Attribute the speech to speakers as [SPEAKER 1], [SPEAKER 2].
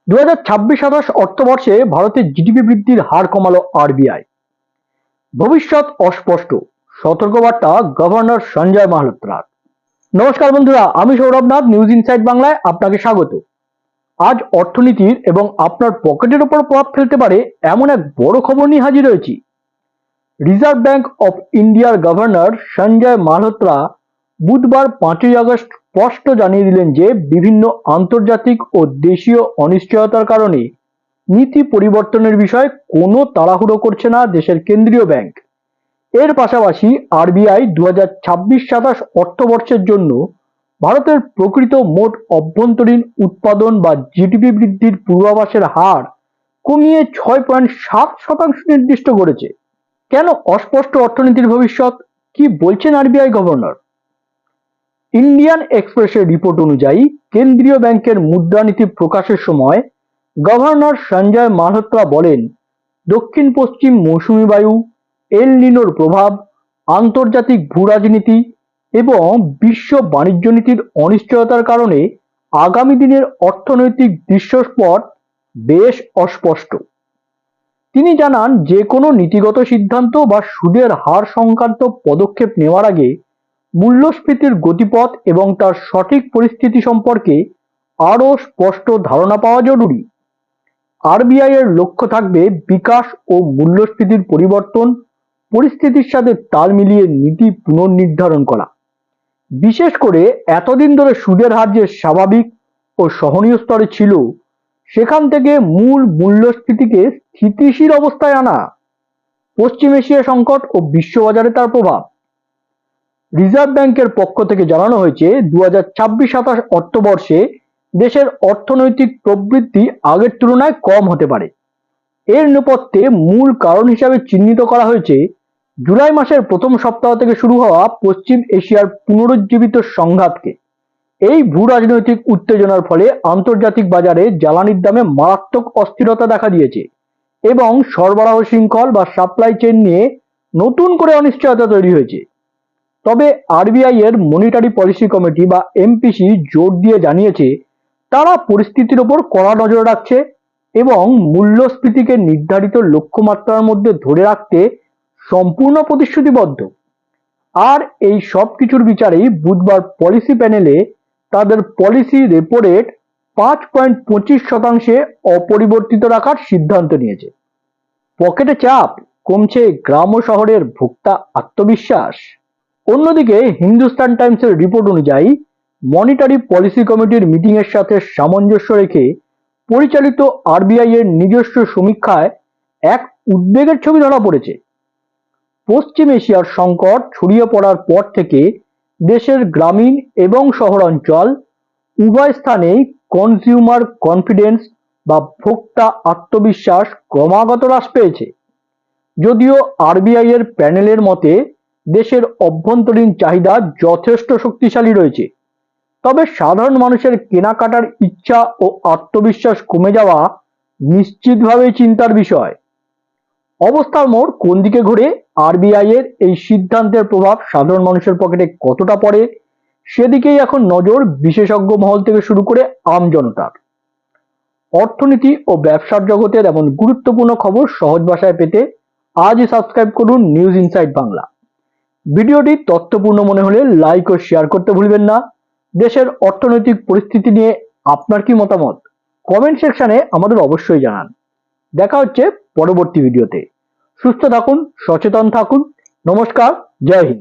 [SPEAKER 1] 2026-27 অর্থবর্ষে ভারতের জিডিপি বৃদ্ধির হার কমালো আরবিআই। ভবিষ্যৎ অস্পষ্ট, সতর্কবার্তা গভর্নর সঞ্জয় মালহোত্রার। নমস্কার বন্ধুরা, আমি সৌরভনাথ, নিউজ ইনসাইট বাংলায় আপনাকে স্বাগত। আজ অর্থনীতির এবং আপনার পকেটের উপর প্রভাব ফেলতে পারে এমন এক বড় খবর নিয়ে হাজির হয়েছি। রিজার্ভ ব্যাংক অফ ইন্ডিয়ার গভর্নর সঞ্জয় মালহোত্রা বুধবার 5ই আগস্ট স্পষ্ট জানিয়ে দিলেন যে বিভিন্ন আন্তর্জাতিক ও দেশীয় অনিশ্চয়তার কারণে নীতি পরিবর্তনের বিষয়ে কোনো তাড়াহুড়ো করছে না দেশের কেন্দ্রীয় ব্যাংক। এর পাশাপাশি আরবিআই 2026-27 অর্থবর্ষের জন্য ভারতের প্রকৃত মোট অভ্যন্তরীণ উৎপাদন বা জিডিপি বৃদ্ধির পূর্বাভাসের হার কমিয়ে 6.7% নির্দিষ্ট করেছে। কেন অস্পষ্ট অর্থনীতির ভবিষ্যৎ, কি বলছেন আরবিআই গভর্নর? ইন্ডিয়ান এক্সপ্রেসের রিপোর্ট অনুযায়ী কেন্দ্রীয় ব্যাংকের মুদ্রানীতি প্রকাশের সময় গভর্নর সঞ্জয় মালহোত্রা বলেন, দক্ষিণ পশ্চিম মৌসুমী বায়ু, এল নিনোর প্রভাব, আন্তর্জাতিক ভূ রাজনীতি এবং বিশ্ব বাণিজ্য নীতির অনিশ্চয়তার কারণে আগামী দিনের অর্থনৈতিক দৃশ্যপট বেশ অস্পষ্ট। তিনি জানান, যে কোনো নীতিগত সিদ্ধান্ত বা সুদের হার সংক্রান্ত পদক্ষেপ নেওয়ার আগে মূল্যস্ফীতির গতিপথ এবং তার সঠিক পরিস্থিতি সম্পর্কে আরও স্পষ্ট ধারণা পাওয়া জরুরি। আরবিআই এর লক্ষ্য থাকবে বিকাশ ও মূল্যস্ফীতির পরিবর্তন পরিস্থিতির সাথে তাল মিলিয়ে নীতি পুনর্নির্ধারণ করা। বিশেষ করে এতদিন ধরে সুদের হার যে স্বাভাবিক ও সহনীয় স্তরে ছিল, সেখান থেকে মূল মূল্যস্ফীতিকে স্থিতিশীল অবস্থায় আনা। পশ্চিম এশিয়া সংকট ও বিশ্ববাজারে তার প্রভাব। রিজার্ভ ব্যাংকের পক্ষ থেকে জানানো হয়েছে, 2026-27 অর্থবর্ষে দেশের অর্থনৈতিক প্রবৃদ্ধি আগের তুলনায় কম হতে পারে। এর নেপথ্যে মূল কারণ হিসাবে চিহ্নিত করা হয়েছে জুলাই মাসের প্রথম সপ্তাহ থেকে শুরু হওয়া পশ্চিম এশিয়ার পুনরুজ্জীবিত সংঘাতকে। এই ভূ রাজনৈতিক উত্তেজনার ফলে আন্তর্জাতিক বাজারে জ্বালানির দামে মারাত্মক অস্থিরতা দেখা দিয়েছে এবং সরবরাহ শৃঙ্খল বা সাপ্লাই চেইন নিয়ে নতুন করে অনিশ্চয়তা তৈরি হয়েছে। তবে আরবিআই এর মনিটারি পলিসি কমিটি বা এমপিসি জোর দিয়ে জানিয়েছে, তারা পরিস্থিতির ওপর কড়া নজর রাখছে এবং মূল্যস্ফীতিকে নির্ধারিত লক্ষ্যমাত্রার মধ্যে ধরে রাখতে সম্পূর্ণ প্রতিশ্রুতিবদ্ধ। আর এই সব কিছুর বিচারেই বুধবার পলিসি প্যানেলে তাদের পলিসি রেপো রেট 5.25% অপরিবর্তিত রাখার সিদ্ধান্ত নিয়েছে। পকেটে চাপ, কমছে গ্রাম ও শহরের ভোক্তা আত্মবিশ্বাস। অন্যদিকে হিন্দুস্তান টাইমসের রিপোর্ট অনুযায়ী মনিটারি পলিসি কমিটির মিটিং এর সাথে সামঞ্জস্য রেখে পরিচালিত আরবিআই এর নিজস্ব সমীক্ষায় এক উদ্বেগের ছবি ধরা পড়েছে। পশ্চিম এশিয়ার সংকট ছড়িয়ে পড়ার পর থেকে দেশের গ্রামীণ এবং শহরাঞ্চল উভয় স্থানেই কনজিউমার কনফিডেন্স বা ভোক্তা আত্মবিশ্বাস ক্রমাগত হ্রাস পেয়েছে। যদিও আরবিআই এর প্যানেলের মতে দেশের অভ্যন্তরীণ চাহিদা যথেষ্ট শক্তিশালী রয়েছে, তবে সাধারণ মানুষের কেনাকাটার ইচ্ছা ও আত্মবিশ্বাস কমে যাওয়া নিশ্চিতভাবেই চিন্তার বিষয়। অবস্থার মোড় কোন দিকে ঘুরে, আরবিআই এর এই সিদ্ধান্তের প্রভাব সাধারণ মানুষের পকেটে কতটা পড়ে, সেদিকেই এখন নজর বিশেষজ্ঞ মহল থেকে শুরু করে আম জনতার। অর্থনীতি ও ব্যবসার জগতের এমন গুরুত্বপূর্ণ খবর সহজ ভাষায় পেতে আজই সাবস্ক্রাইব করুন নিউজ ইনসাইট বাংলা। ভিডিওটি তথ্যপূর্ণ মনে হলে লাইক ও শেয়ার করতে ভুলবেন না। দেশের অর্থনৈতিক পরিস্থিতি নিয়ে আপনার কি মতামত, কমেন্ট সেকশনে আমাদের অবশ্যই জানান। দেখা হচ্ছে পরবর্তী ভিডিওতে। সুস্থ থাকুন, সচেতন থাকুন। নমস্কার, জয় হিন্দ।